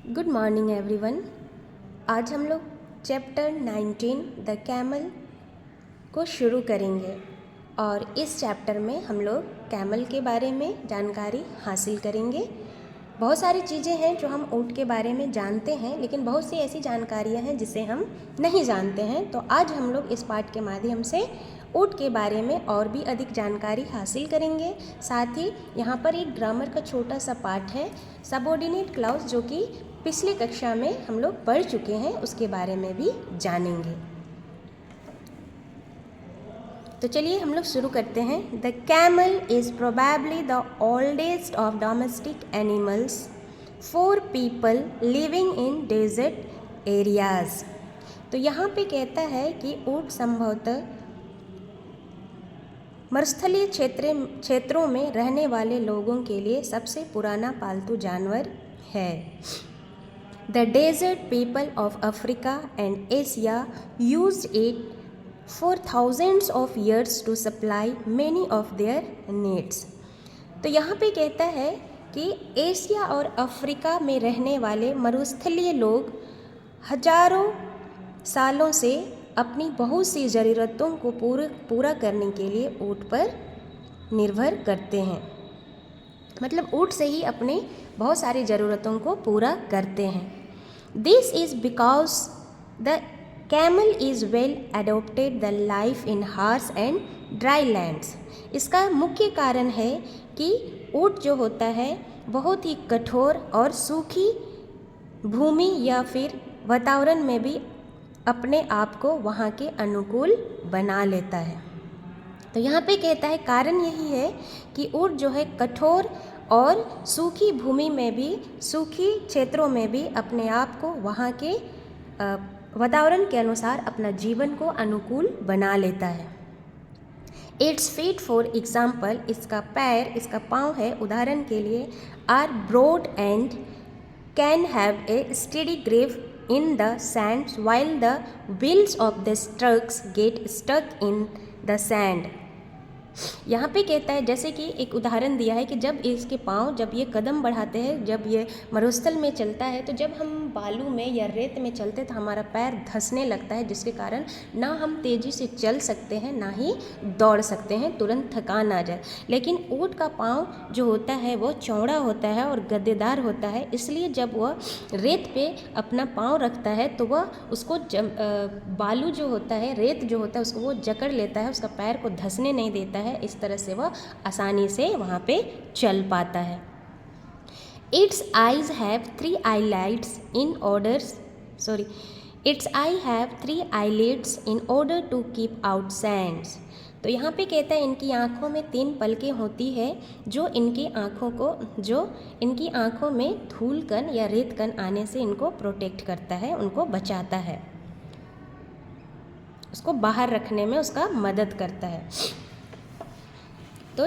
Good morning everyone. आज हम लोग चैप्टर 19 द कैमल को शुरू करेंगे और इस चैप्टर में हम लोग कैमल के बारे में जानकारी हासिल करेंगे। बहुत सारी चीज़ें हैं जो हम ऊँट के बारे में जानते हैं, लेकिन बहुत सी ऐसी जानकारियां हैं जिसे हम नहीं जानते हैं। तो आज हम लोग इस पाठ के माध्यम से ऊँट के बारे में और भी अधिक जानकारी हासिल करेंगे। साथ ही यहाँ पर एक ग्रामर का छोटा सा पार्ट है सबऑर्डिनेट क्लाउज, जो कि पिछली कक्षा में हम लोग पढ़ चुके हैं, उसके बारे में भी जानेंगे। तो चलिए हम लोग शुरू करते हैं। The camel is probably the oldest of domestic animals for people living in desert areas. तो यहाँ पे कहता है कि ऊँट संभवतः मरुस्थलीय क्षेत्रों में रहने वाले लोगों के लिए सबसे पुराना पालतू जानवर है। The desert people of Africa and Asia used it for thousands of years to supply many of their needs. तो यहाँ पे कहता है कि एशिया और अफ्रीका में रहने वाले मरुस्थलीय लोग हजारों सालों से अपनी बहुत सी ज़रूरतों को पूरा करने के लिए ऊँट पर निर्भर करते हैं। मतलब ऊँट से ही अपने बहुत सारी ज़रूरतों को पूरा करते हैं। This is because the camel is well adopted the life in harsh and dry lands. इसका मुख्य कारण है कि ऊँट जो होता है बहुत ही कठोर और सूखी भूमि या फिर वातावरण में भी अपने आप को वहाँ के अनुकूल बना लेता है। तो यहाँ पे कहता है कारण यही है कि ऊँट जो है कठोर और सूखी भूमि में भी, सूखी क्षेत्रों में भी अपने आप को वहाँ के वातावरण के अनुसार अपना जीवन को अनुकूल बना लेता है। इट्स फीट फॉर एग्जाम्पल, इसका पैर, इसका पाँव है उदाहरण के लिए, are broad and can have a steady grip in the sands while the wheels of the trucks get stuck in the sand. यहाँ पे कहता है, जैसे कि एक उदाहरण दिया है कि जब इसके पाँव, जब ये कदम बढ़ाते हैं, जब ये मरुस्थल में चलता है, तो जब हम बालू में या रेत में चलते हैं तो हमारा पैर धंसने लगता है, जिसके कारण ना हम तेज़ी से चल सकते हैं ना ही दौड़ सकते हैं, तुरंत थकान आ जाए। लेकिन ऊँट का पाँव जो होता है वो चौड़ा होता है और गद्देदार होता है, इसलिए जब वह रेत पे अपना पाँव रखता है तो वह उसको बालू जो होता है, रेत जो होता है, उसको वो जकड़ लेता है, उसका पैर को धंसने नहीं देता है। इस तरह से वह आसानी से वहाँ पे चल पाता है। Its eyes have three eyelids in order to keep out sands. तो यहाँ पे कहता है इनकी आँखों में 3 पलकें होती है जो इनकी आँखों में धूल कण या रेत कण आने से इनको प्रोटेक्ट करता है, उनको बचाता है, उसको बाहर रखने में उसका मदद करता है। तो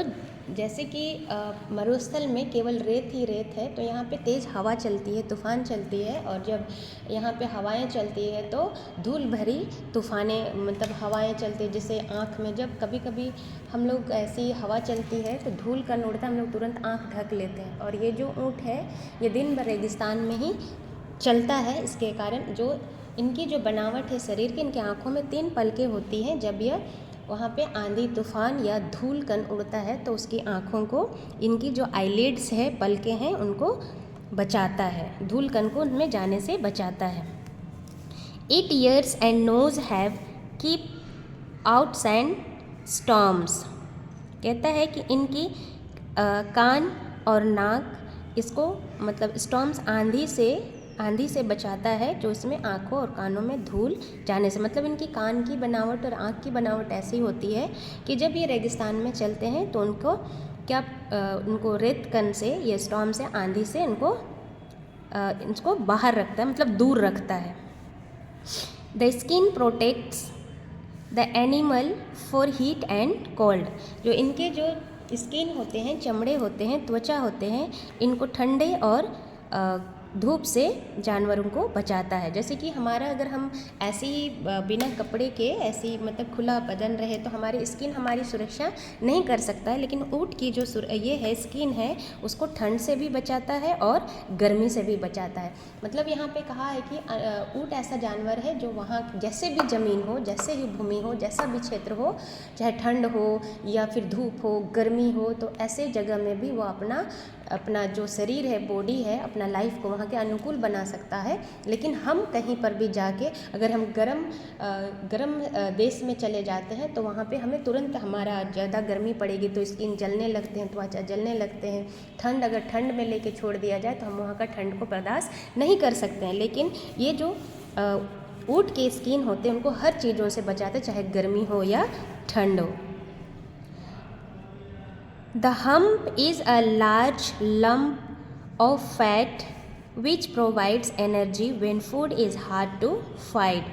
जैसे कि मरुस्थल में केवल रेत ही रेत है, तो यहाँ पे तेज़ हवा चलती है, तूफ़ान चलती है, और जब यहाँ पे हवाएं चलती है तो धूल भरी तूफ़ानें, मतलब हवाएं चलती है, जिससे आँख में, जब कभी कभी हम लोग ऐसी हवा चलती है तो धूल कण उड़ता है, हम लोग तुरंत आँख ढक लेते हैं। और ये जो ऊँट है ये दिन भर रेगिस्तान में ही चलता है, इसके कारण जो इनकी जो बनावट है शरीर की, इनकी आँखों में 3 पलकें होती हैं। जब यह वहाँ पे आंधी तूफान या धूल कण उड़ता है तो उसकी आँखों को, इनकी जो आईलिड्स है, पलकें हैं, उनको बचाता है, धूल कण को उनमें जाने से बचाता है। It ears and nose have keep out sand storms. कहता है कि इनकी कान और नाक इसको, मतलब स्टॉर्म्स, आंधी से बचाता है, जो इसमें आँखों और कानों में धूल जाने से। मतलब इनकी कान की बनावट और आँख की बनावट ऐसी होती है कि जब ये रेगिस्तान में चलते हैं तो उनको रेत कण से या स्टॉर्म से, आंधी से इनको बाहर रखता है, मतलब दूर रखता है। The skin protects the animal for heat and cold. जो इनके जो स्किन होते हैं, चमड़े होते हैं, त्वचा होते हैं, इनको ठंडे और धूप से जानवरों को बचाता है। जैसे कि हमारा अगर हम ऐसे ही बिना कपड़े के ऐसे ही मतलब खुला बदन रहे तो हमारी स्किन हमारी सुरक्षा नहीं कर सकता है, लेकिन ऊँट की जो ये है स्किन है उसको ठंड से भी बचाता है और गर्मी से भी बचाता है। मतलब यहाँ पे कहा है कि ऊँट ऐसा जानवर है जो वहाँ जैसे भी ज़मीन हो, जैसे ही भूमि हो, जैसा भी क्षेत्र हो, चाहे ठंड हो या फिर धूप हो, गर्मी हो, तो ऐसे जगह में भी वो अपना जो शरीर है, बॉडी है, अपना लाइफ को वहाँ के अनुकूल बना सकता है। लेकिन हम कहीं पर भी जाके अगर हम गरम देश में चले जाते हैं तो वहाँ पे हमें तुरंत हमारा ज़्यादा गर्मी पड़ेगी तो स्किन जलने लगते हैं, त्वचा जलने लगते हैं। अगर ठंड में लेके छोड़ दिया जाए तो हम वहाँ का ठंड को बर्दाश्त नहीं कर सकते हैं। लेकिन ये जो ऊँट के स्किन होते हैं उनको हर चीज़ों से बचाते, चाहे गर्मी हो या ठंड हो। The hump is a large lump of fat which provides energy when food is hard to find।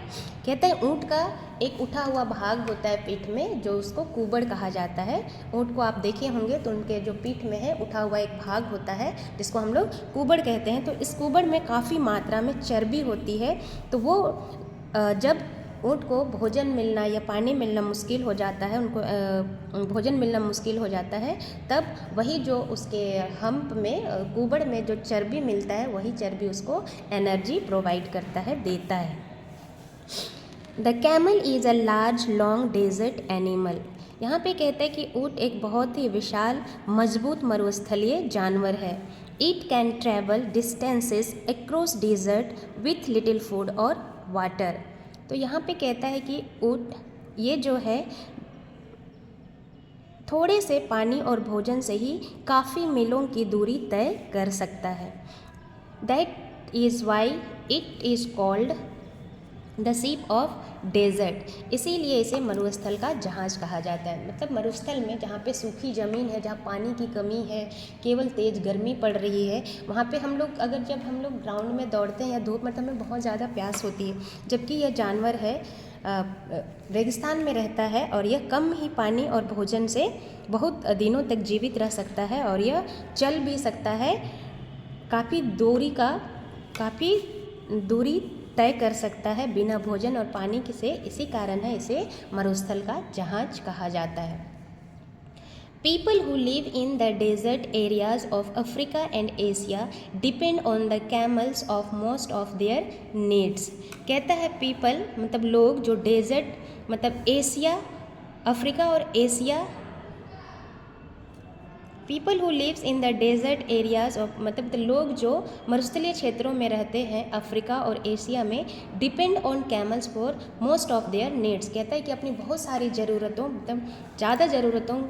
कहते हैं ऊँट का एक उठा हुआ भाग होता है पीठ में जो उसको कुबड़ कहा जाता है। ऊँट को आप देखे होंगे तो उनके जो पीठ में है उठा हुआ एक भाग होता है जिसको हम लोग कुबड़ कहते हैं। तो इस कुबड़ में काफ़ी मात्रा में चर्बी होती है। तो वो जब ऊँट को भोजन मिलना या पानी मिलना मुश्किल हो जाता है, उनको भोजन मिलना मुश्किल हो जाता है, तब वही जो उसके हम्प में कुबड़ में जो चर्बी मिलता है वही चर्बी उसको एनर्जी प्रोवाइड करता है, देता है। The camel is a large long desert animal. यहाँ पे कहते हैं कि ऊँट एक बहुत ही विशाल मजबूत मरुस्थलीय जानवर है। It can travel distances across desert with little food और वाटर। तो यहाँ पे कहता है कि ऊँट ये जो है थोड़े से पानी और भोजन से ही काफ़ी मीलों की दूरी तय कर सकता है। That is why it is called the ship of desert. इसीलिए इसे मरुस्थल का जहाज़ कहा जाता है। मतलब मरुस्थल में जहाँ पे सूखी ज़मीन है, जहाँ पानी की कमी है, केवल तेज़ गर्मी पड़ रही है, वहाँ पे हम लोग जब हम लोग ग्राउंड में दौड़ते हैं या धूप में तो हमें बहुत ज़्यादा प्यास होती है, जबकि यह जानवर है रेगिस्तान में रहता है और यह कम ही पानी और भोजन से बहुत दिनों तक जीवित रह सकता है और यह चल भी सकता है, काफ़ी दूरी तय कर सकता है बिना भोजन और पानी से। इसी कारण है इसे मरुस्थल का जहाज कहा जाता है। People who live in the desert areas of Africa and Asia depend on the camels of most of their needs। कहता है people मतलब लोग जो डेजर्ट मतलब एशिया, अफ्रीका और Asia, people who lives in the desert areas of मतलब लोग जो मरुस्थलीय क्षेत्रों में रहते हैं अफ्रीका और एशिया में, depend on camels for most of their needs. कहता है कि अपनी बहुत सारी ज़रूरतों मतलब ज़्यादा ज़रूरतों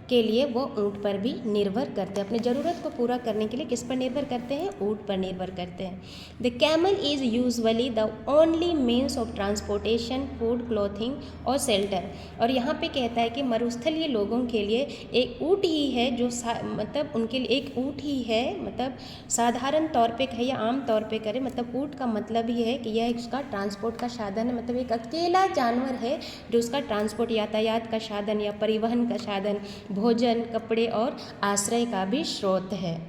के लिए वो ऊँट पर भी निर्भर करते हैं। अपनी ज़रूरत को पूरा करने के लिए किस पर निर्भर करते हैं? ऊँट पर निर्भर करते हैं। The camel is usually the only means of transportation, food, clothing और शेल्टर। और यहाँ पे कहता है कि मरुस्थलीय लोगों के लिए एक ऊँट ही है जो मतलब उनके लिए एक ऊँट ही है, मतलब साधारण तौर पे कहे या आम तौर पे करें, मतलब ऊँट का मतलब ही है कि यह उसका ट्रांसपोर्ट का साधन है। मतलब एक अकेला जानवर है जो उसका ट्रांसपोर्ट, यातायात का साधन या परिवहन का साधन, भोजन, कपड़े और आश्रय का भी स्रोत है।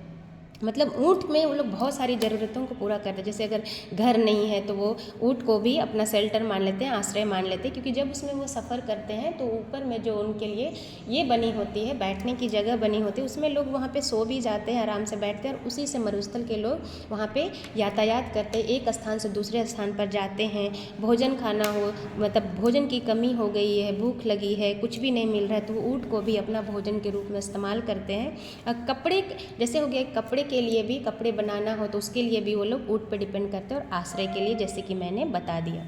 मतलब ऊँट में वो लोग बहुत सारी ज़रूरतों को पूरा करते हैं। जैसे अगर घर नहीं है तो वो ऊँट को भी अपना शेल्टर मान लेते हैं, आश्रय मान लेते हैं, क्योंकि जब उसमें वो सफ़र करते हैं तो ऊपर में जो उनके लिए ये बनी होती है, बैठने की जगह बनी होती है, उसमें लोग वहाँ पे सो भी जाते हैं, आराम से बैठते हैं और उसी से मरुस्थल के लोग वहाँ पे यातायात करते हैं, एक स्थान से दूसरे स्थान पर जाते हैं। भोजन खाना हो, मतलब भोजन की कमी हो गई है, भूख लगी है, कुछ भी नहीं मिल रहा है, तो वो ऊँट को भी अपना भोजन के रूप में इस्तेमाल करते हैं। कपड़े जैसे हो गया, कपड़े के लिए भी, कपड़े बनाना हो तो उसके लिए भी वो लोग ऊँट पर डिपेंड करते हैं, और आश्रय के लिए जैसे कि मैंने बता दिया।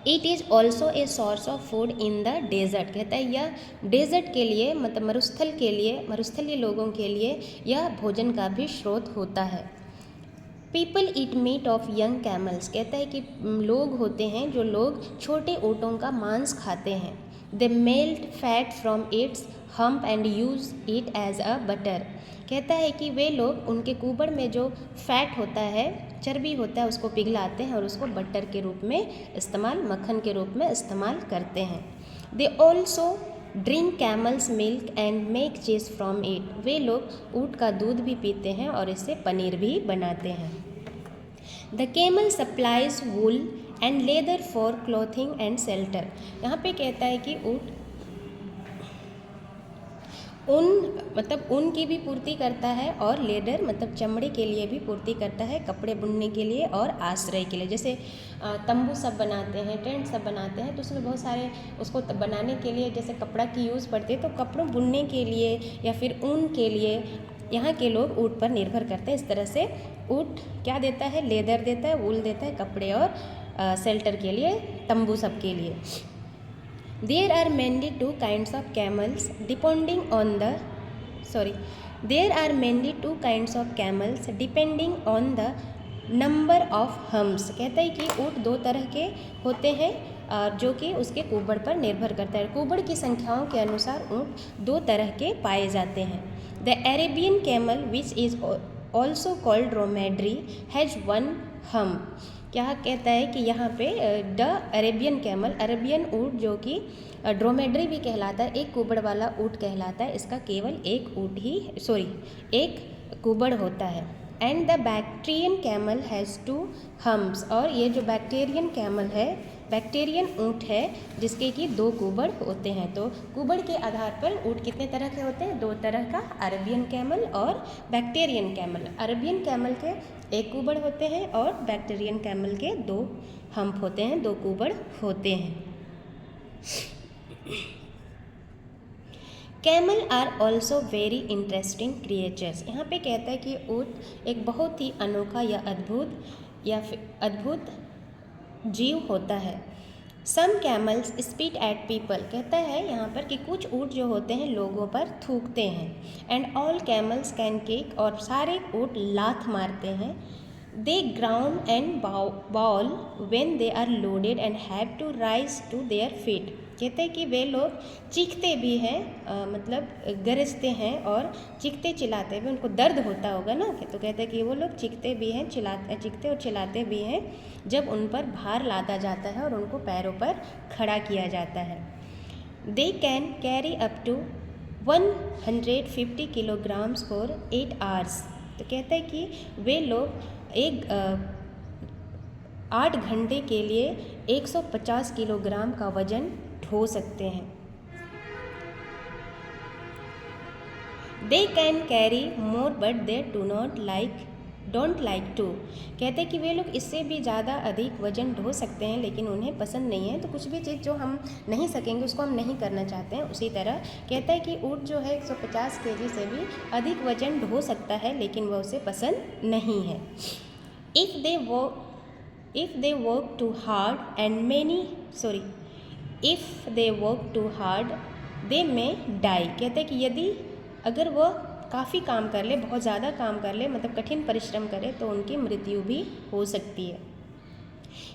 It is also a source of food in the desert. कहता है यह डेजर्ट के लिए, मतलब मरुस्थल के लिए, मरुस्थलीय लोगों के लिए यह भोजन का भी स्रोत होता है। People eat meat of young camels. कहता है कि लोग होते हैं जो लोग छोटे ऊँटों का मांस खाते हैं। They melt fat from its hump and use it as a butter. कहता है कि वे लोग उनके कुबड़ में जो फैट होता है, चर्बी होता है, उसको पिघलाते हैं और उसको बटर के रूप में इस्तेमाल, मक्खन के रूप में इस्तेमाल करते हैं। They also drink camel's milk and make cheese from it. वे लोग ऊँट का दूध भी पीते हैं और इससे पनीर भी बनाते हैं। The camel supplies wool and leather for clothing and shelter. यहाँ पे कहता है कि ऊँट ऊन मतलब ऊन की भी पूर्ति करता है और लेदर मतलब चमड़े के लिए भी पूर्ति करता है, कपड़े बुनने के लिए और आश्रय के लिए। जैसे तंबू सब बनाते हैं, टेंट सब बनाते हैं, तो उसमें बहुत सारे उसको बनाने के लिए जैसे कपड़ा की यूज़ पड़ती है, तो कपड़ों बुनने के लिए या फिर ऊन के लिए यहाँ के लोग ऊँट पर निर्भर करते हैं। इस तरह से ऊँट क्या देता है, लेदर देता है, वूल देता है, कपड़े और शेल्टर के लिए, तंबू सब के लिए। There are mainly two kinds of camels depending on the there are mainly two kinds of camels depending on the number of humps। कहता है कि ऊँट दो तरह के होते हैं जो कि उसके कुबड़ पर निर्भर करता है। कुबड़ की संख्याओं के अनुसार ऊँट दो तरह के पाए जाते हैं। The Arabian camel which is also called dromedary has one hump। क्या कहता है कि यहाँ पे द अरेबियन कैमल, अरेबियन ऊँट जो कि ड्रोमेड्री भी कहलाता है, एक कुबड़ वाला ऊँट कहलाता है, इसका केवल एक कुबड़ होता है। And the Bactrian camel has two humps. और ये जो बैक्टीरियन कैमल है, बैक्टीरियन ऊँट है जिसके कि दो कुबड़ होते हैं। तो कुबड़ के आधार पर ऊँट कितने तरह के होते हैं, दो तरह का, अरेबियन कैमल और बैक्टीरियन कैमल। अरेबियन कैमल के एक कुबड़ होते हैं और बैक्टीरियन कैमल के दो हम्प होते हैं, दो कुबड़ होते हैं। Camel are also very interesting creatures. यहाँ पे कहता है कि ऊँट एक बहुत ही अनोखा या अद्भुत जीव होता है। Some camels spit at people. कहता है यहाँ पर कि कुछ ऊँट जो होते हैं लोगों पर थूकते हैं। And all camels can kick. और सारे ऊँट लात मारते हैं। They groan and bawl when they are loaded and have to rise to their feet. कहते हैं कि वे लोग चीखते भी हैं, मतलब गरजते हैं और चीखते चिल्लाते भी, उनको दर्द होता होगा ना, तो कहते हैं कि वो लोग चीखते भी हैं, चीखते और चिल्लाते भी हैं जब उन पर भार लादा जाता है और उनको पैरों पर खड़ा किया जाता है। They can carry up to 150 kilograms for 8 hours. तो कहते हैं कि वे लोग 8 घंटे के लिए 150 किलोग्राम का वजन ढो सकते हैं। They can carry more but they don't like to. कहते हैं कि वे लोग इससे भी ज़्यादा अधिक वजन ढो सकते हैं लेकिन उन्हें पसंद नहीं है। तो कुछ भी चीज़ जो हम नहीं सकेंगे उसको हम नहीं करना चाहते हैं। उसी तरह कहता है कि ऊँट जो है 150 केजी से भी अधिक वजन ढो सकता है लेकिन वह उसे पसंद नहीं है। If they work too hard they may die। कहते हैं कि अगर वह काफ़ी काम कर ले, बहुत ज़्यादा काम कर ले, मतलब कठिन परिश्रम करे, तो उनकी मृत्यु भी हो सकती है।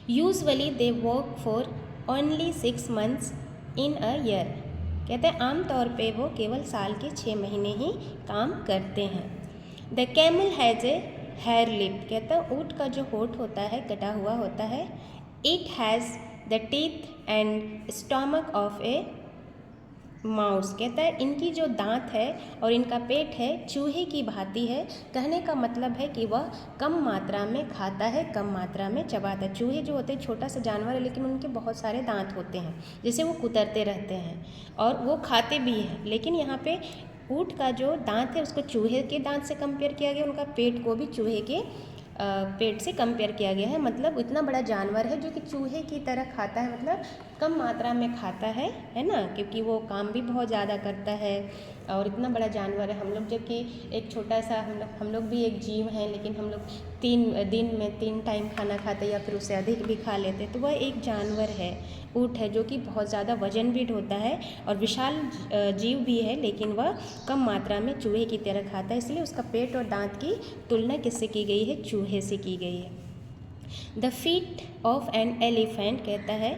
Usually they work for only 6 months in a year. कहते हैं आमतौर पे वो केवल साल के 6 महीने ही काम करते हैं। The camel has a hare lip. कहता है ऊँट का जो होठ होता है कटा हुआ होता है। It has the teeth and stomach of A mouse. कहता है इनकी जो दांत है और इनका पेट है चूहे की भांति है। कहने का मतलब है कि वह कम मात्रा में खाता है, कम मात्रा में चबाता है। चूहे जो होते हैं छोटा सा जानवर है लेकिन उनके बहुत सारे दांत होते हैं जिसे वो कुतरते रहते हैं और वो खाते भी हैं। लेकिन यहाँ पे ऊँट का जो दांत है उसको चूहे के दांत से कंपेयर किया गया, उनका पेट को भी चूहे के पेट से कंपेयर किया गया है। मतलब इतना बड़ा जानवर है जो कि चूहे की तरह खाता है, मतलब कम मात्रा में खाता है ना, क्योंकि वो काम भी बहुत ज़्यादा करता है और इतना बड़ा जानवर है। हम लोग जबकि एक छोटा सा हम लोग भी एक जीव हैं लेकिन हम लोग 3 दिन में 3 टाइम खाना खाते या फिर उससे अधिक भी खा लेते। तो वह एक जानवर है, ऊँट है, जो कि बहुत ज़्यादा वजन भी ढोता है और विशाल जीव भी है लेकिन वह कम मात्रा में चूहे की तरह खाता है। इसलिए उसका पेट और दांत की तुलना किससे की गई है, चूहे से की गई है। The feet of an elephant. कहता है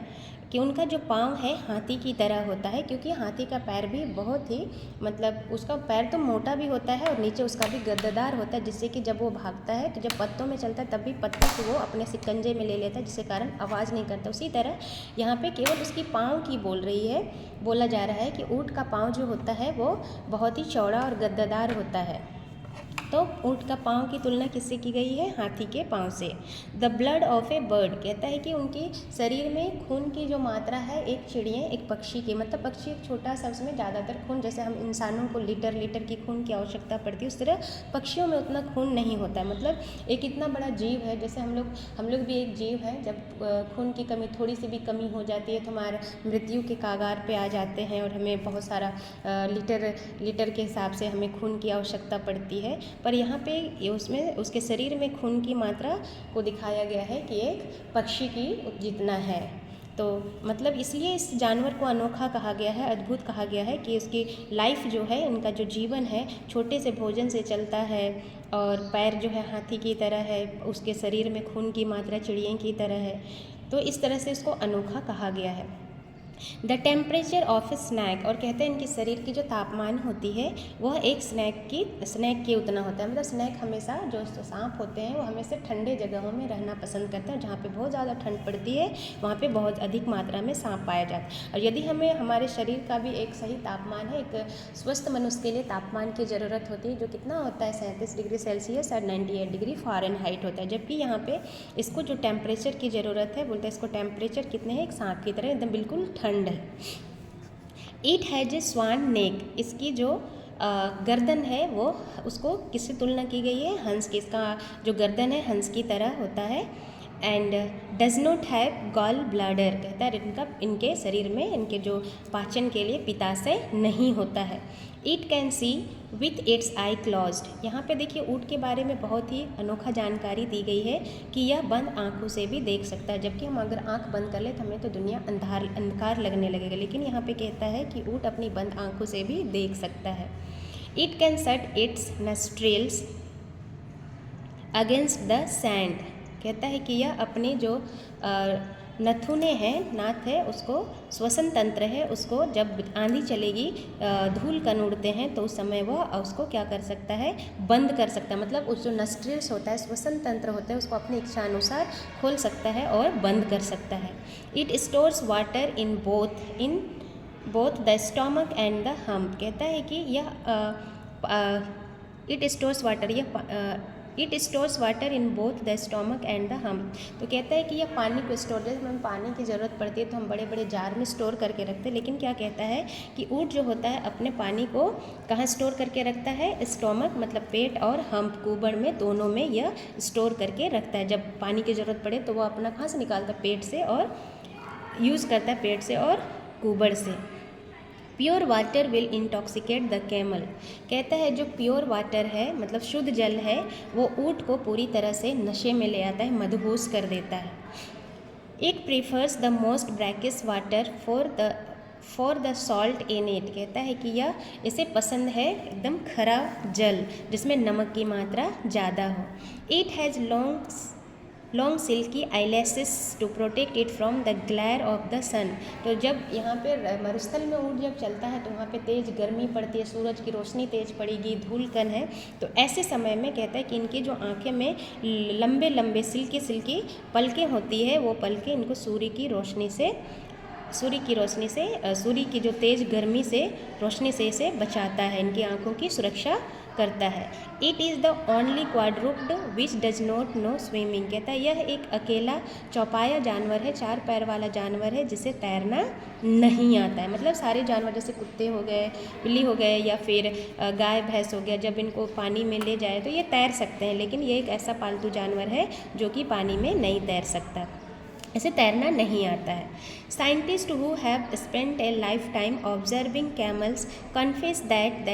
कि उनका जो पाँव है हाथी की तरह होता है, क्योंकि हाथी का पैर भी बहुत ही, मतलब उसका पैर तो मोटा भी होता है और नीचे उसका भी गद्देदार होता है, जिससे कि जब वो भागता है तो जब पत्तों में चलता है तब भी पत्तों को वो अपने शिकंजे में ले लेता है, जिसके कारण आवाज़ नहीं करता। उसी तरह यहाँ पे केवल उसकी पाँव की बोला जा रहा है कि ऊँट का पाँव जो होता है वो बहुत ही चौड़ा और गद्देदार होता है। तो ऊँट का पाँव की तुलना किससे की गई है? हाथी के पाँव से। The blood of A bird कहता है कि उनकी शरीर में खून की जो मात्रा है एक चिड़िया एक पक्षी की, मतलब पक्षी एक छोटा सा, उसमें ज़्यादातर खून, जैसे हम इंसानों को लीटर की खून की आवश्यकता पड़ती है उस तरह पक्षियों में उतना खून नहीं होता है। मतलब एक इतना बड़ा जीव है, जैसे हम लोग भी एक जीव है, जब खून की कमी, थोड़ी सी भी कमी हो जाती है तो हमारा मृत्यु के कागार पे आ जाते हैं और हमें बहुत सारा लीटर के हिसाब से हमें खून की आवश्यकता पड़ती है। पर यहाँ पे उसमें उसके शरीर में खून की मात्रा को दिखाया गया है कि एक पक्षी की जितना है। तो मतलब इसलिए इस जानवर को अनोखा कहा गया है, अद्भुत कहा गया है कि उसकी लाइफ जो है, इनका जो जीवन है छोटे से भोजन से चलता है और पैर जो है हाथी की तरह है, उसके शरीर में खून की मात्रा चिड़िया की तरह है। तो इस तरह से इसको अनोखा कहा गया है। The temperature of A snack, और कहते हैं इनके शरीर की जो तापमान होती है वह एक स्नैक के उतना होता है। मतलब स्नैक हमेशा, जो सांप होते हैं वो हमेशा ठंडे जगहों में रहना पसंद करते हैं, जहाँ पे बहुत ज़्यादा ठंड पड़ती है वहाँ पे बहुत अधिक मात्रा में सांप पाया जाता है। और यदि हमें हमारे शरीर का भी एक सही तापमान है, एक स्वस्थ मनुष्य के लिए तापमान की ज़रूरत होती है, जो कितना होता है 37 डिग्री सेल्सियस और 98 डिग्री फ़ारेनहाइट होता है। जबकि यहाँ पे इसको जो टेम्परेचर की ज़रूरत है, बोलते हैं इसको टेम्परेचर कितने हैं, एक सांप की तरह एकदम बिल्कुल ठंड है। इट हैज ए स्वान नेक, इसकी जो गर्दन है वो, उसको किससे तुलना की गई है? हंस की। इसका जो गर्दन है हंस की तरह होता है। And does not have gall bladder, कहता है इनके शरीर में, इनके जो पाचन के लिए पित्ताशय नहीं होता है। It can see with it's I closed, यहाँ पे देखिए ऊँट के बारे में बहुत ही अनोखा जानकारी दी गई है कि यह बंद आँखों से भी देख सकता है। जबकि हम अगर आँख बंद कर ले तो हमें तो दुनिया अंधकार लगने लगेगा, लेकिन यहाँ पे कहता है कि ऊँट अपनी बंद आँखों से भी देख सकता है। It can set its nostrils against the sand, कहता है कि यह अपने जो नथुने हैं, नाथ है, उसको श्वसन तंत्र है, उसको जब आंधी चलेगी, धूल कण उड़ते हैं तो उस समय वह उसको क्या कर सकता है? बंद कर सकता है। मतलब उस जो नस्ट्रिल्स होता है, श्वसन तंत्र होता है, उसको अपनी इच्छा अनुसार खोल सकता है और बंद कर सकता है। It stores water in both the stomach and the hump, कहता है कि यह it stores water in both the stomach and the hump, तो कहता है कि यह पानी को स्टोर, जैसे हमें पानी की ज़रूरत पड़ती है तो हम बड़े बड़े जार में स्टोर करके रखते हैं, लेकिन क्या कहता है कि ऊँट जो होता है अपने पानी को कहाँ स्टोर करके रखता है? स्टोमक मतलब पेट और हम्प, कुबड़ में, दोनों में यह स्टोर करके रखता है। जब पानी की ज़रूरत पड़े तो वह अपना कहाँ से निकालता है? पेट से, और यूज़ करता है पेट से और कुबड़ से। Pure water will intoxicate the camel, कहता है जो प्योर वाटर है, मतलब शुद्ध जल है, वो ऊँट को पूरी तरह से नशे में ले आता है, मदहोश कर देता है। It prefers the most brackish water for the salt in it, कहता है कि यह इसे पसंद है एकदम खरा जल जिसमें नमक की मात्रा ज़्यादा हो। It has long silky eyelashes to protect it from the glare of the sun, तो जब यहाँ पे मरुस्थल में ऊँट जब चलता है तो वहाँ पे तेज़ गर्मी पड़ती है, सूरज की रोशनी तेज़ पड़ेगी, धूल कण है, तो ऐसे समय में कहता है कि इनकी जो आँखें में लंबे लंबे सिल्की पलकें होती है, वो पलकें इनको सूर्य की की जो तेज़ गर्मी से रोशनी से इसे बचाता है, इनकी आँखों की सुरक्षा करता है। It is the only quadruped which does not know swimming, कहता है यह एक अकेला चौपाया जानवर है, 4 पैर वाला जानवर है जिसे तैरना नहीं आता है। मतलब सारे जानवर जैसे कुत्ते हो गए, बिल्ली हो गए, या फिर गाय भैंस हो गया, जब इनको पानी में ले जाए तो ये तैर सकते हैं, लेकिन ये एक ऐसा पालतू जानवर है जो कि पानी में नहीं तैर सकता, इसे तैरना नहीं आता है। Scientist who have spent a life time observing camels confess that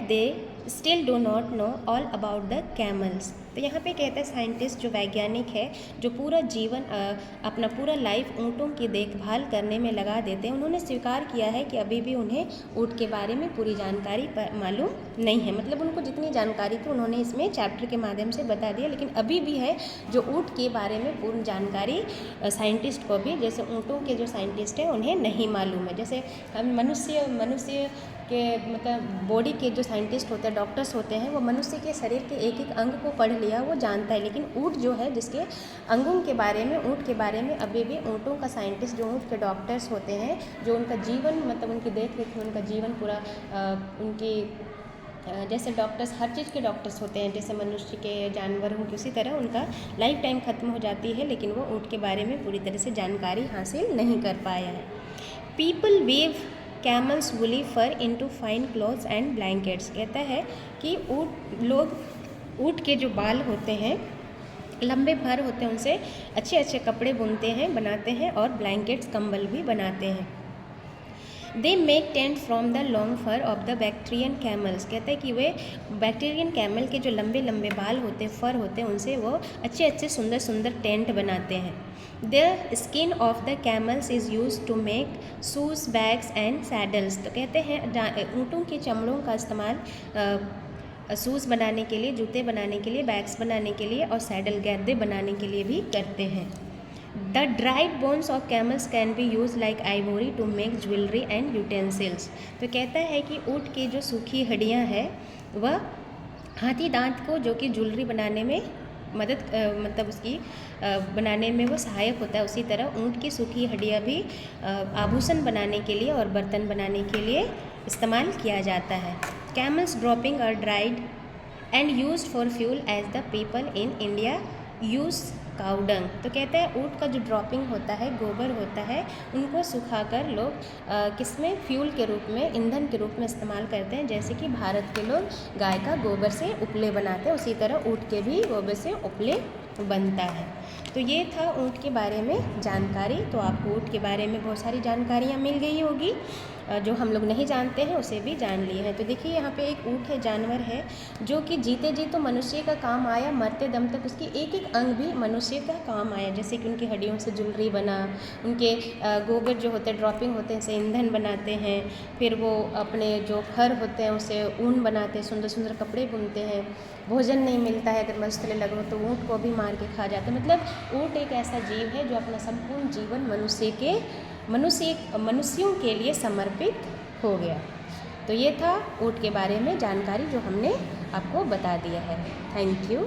they still do not know all about the camels, तो यहाँ पे कहता है साइंटिस्ट जो वैज्ञानिक है, जो पूरा जीवन अपना पूरा लाइफ ऊँटों की देखभाल करने में लगा देते हैं, उन्होंने स्वीकार किया है कि अभी भी उन्हें ऊँट के बारे में पूरी जानकारी मालूम नहीं है। मतलब उनको जितनी जानकारी थी उन्होंने इसमें चैप्टर के माध्यम से बता दिया, लेकिन अभी भी है जो ऊँट के बारे में पूर्ण जानकारी साइंटिस्ट को भी, जैसे ऊँटों के जो साइंटिस्ट हैं उन्हें नहीं मालूम है। जैसे हम मनुष्य के मतलब बॉडी के जो साइंटिस्ट होते हैं, डॉक्टर्स होते हैं, वो मनुष्य के शरीर के एक एक अंग को पढ़ लिया, वो जानता है, लेकिन ऊँट जो है जिसके अंगों के बारे में, ऊँट के बारे में अभी भी ऊँटों का साइंटिस्ट, जो ऊँट के डॉक्टर्स होते हैं, जो उनका जीवन मतलब उनकी देख रेख में उनका जीवन पूरा उनकी जैसे डॉक्टर्स हर चीज़ के डॉक्टर्स होते हैं, जैसे मनुष्य के, जानवर हों, उसी तरह उनका लाइफ टाइम ख़त्म हो जाती है, लेकिन वो ऊँट के बारे में पूरी तरह से जानकारी हासिल नहीं कर पाया है। People weave camels woolly fur into fine clothes and blankets. कहता है कि ऊँट के जो बाल होते हैं, लंबे फर होते हैं, उनसे अच्छे अच्छे कपड़े बुनते हैं, बनाते हैं, और ब्लैंकेट्स, कंबल भी बनाते हैं। They make tent from the long fur of the Bactrian camels. कहते हैं कि वे बैक्टीरियन कैमल के जो लंबे लंबे बाल होते हैं, फर होते हैं, उनसे वो अच्छे अच्छे सुंदर सुंदर टेंट बनाते हैं। The skin of the camels is use to make shoes, bags and saddles. तो कहते हैं ऊँटों के चमड़ों का इस्तेमाल शूज़ बनाने के लिए, जूते बनाने के लिए, बैग्स बनाने के लिए, और सैडल, गद्दे बनाने के लिए भी करते हैं। The dried bones of camels can be use like ivory to make jewellery and utensils. तो कहता है कि ऊँट की जो सूखी हड्डियाँ हैं वह हाथी दांत को, जो कि ज्वेलरी बनाने में मतलब उसकी बनाने में वो सहायक होता है, उसी तरह ऊँट की सूखी हड्डियाँ भी आभूषण बनाने के लिए और बर्तन बनाने के लिए इस्तेमाल किया जाता है। Camels dropping are dried and use for fuel as the people in India use cow dung. तो कहते हैं ऊँट का जो ड्रॉपिंग होता है, गोबर होता है, उनको सुखाकर लोग किसमें, फ्यूल के रूप में, ईंधन के रूप में इस्तेमाल करते हैं। जैसे कि भारत के लोग गाय का गोबर से उपले बनाते हैं, उसी तरह ऊँट के भी गोबर से उपले बनता है। तो ये था ऊँट के बारे में जानकारी। तो आपको ऊँट के बारे में बहुत सारी जानकारियाँ मिल गई होगी, जो हम लोग नहीं जानते हैं उसे भी जान लिए हैं। तो देखिए यहाँ पे एक ऊँट है, जानवर है, जो कि जीते जी तो मनुष्य का काम आया, मरते दम तक उसकी एक एक अंग भी मनुष्य का काम आया। जैसे कि उनकी हड्डियों से ज्वेलरी बना, उनके गोबर जो होते हैं, ड्रॉपिंग होते हैं, उसे ईंधन बनाते हैं, फिर वो अपने जो फर होते हैं उसे ऊन बनाते हैं, सुंदर सुंदर कपड़े बुनते हैं। भोजन नहीं मिलता है, अगर मरुस्थलीय लगो तो ऊँट को भी मार के खा जाते हैं। मतलब ऊँट एक ऐसा जीव है जो अपना संपूर्ण जीवन मनुष्यों के लिए समर्पित हो गया। तो ये था ऊँट के बारे में जानकारी जो हमने आपको बता दिया है। Thank you.